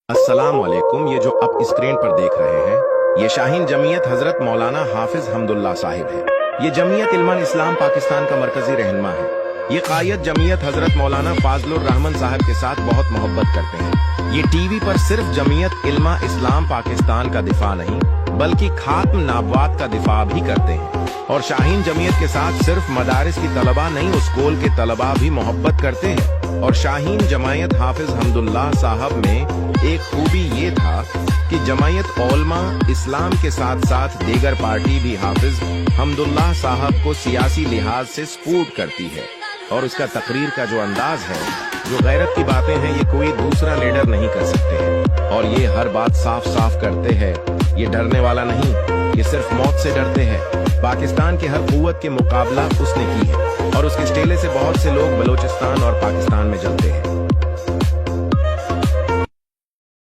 अस्सलाम वालेकुम। ये जो आप स्क्रीन पर देख रहे हैं ये शाहीन जमीयत हजरत मौलाना हाफिज हमदुल्ला साहिब है। ये जमीयत इल्मान इस्लाम पाकिस्तान का मरकजी रहनुमा है। ये कायद जमीयत हजरत मौलाना फाजलुर रहमान साहब के साथ बहुत मोहब्बत करते हैं। ये टीवी पर सिर्फ जमीयत इल्मा इस्लाम पाकिस्तान का दिफा नहीं बल्कि खात्म नाबवात का दिफा भी करते हैं। और शाहीन जमीयत के साथ सिर्फ मदारिस की तलबा नहीं स्कूल के तलबा भी मोहब्बत करते हैं। और शाहीन जमायत हाफिज हमदुल्ला साहब में एक खूबी ये था कि जमायत उलमा इस्लाम के साथ साथ दीगर पार्टी भी हाफिज हमदुल्ला साहब को सियासी लिहाज से सपोर्ट करती है। और उसका तकरीर का जो अंदाज है, जो गैरत की बातें हैं, ये कोई दूसरा लीडर नहीं कर सकते हैं। और ये हर बात साफ साफ करते हैं। ये डरने वाला नहीं, ये सिर्फ मौत से डरते हैं। पाकिस्तान के हर कुव्वत के मुकाबला उसने की है और उसके स्टेले से बहुत से लोग बलोचिस्तान और पाकिस्तान में जलते हैं।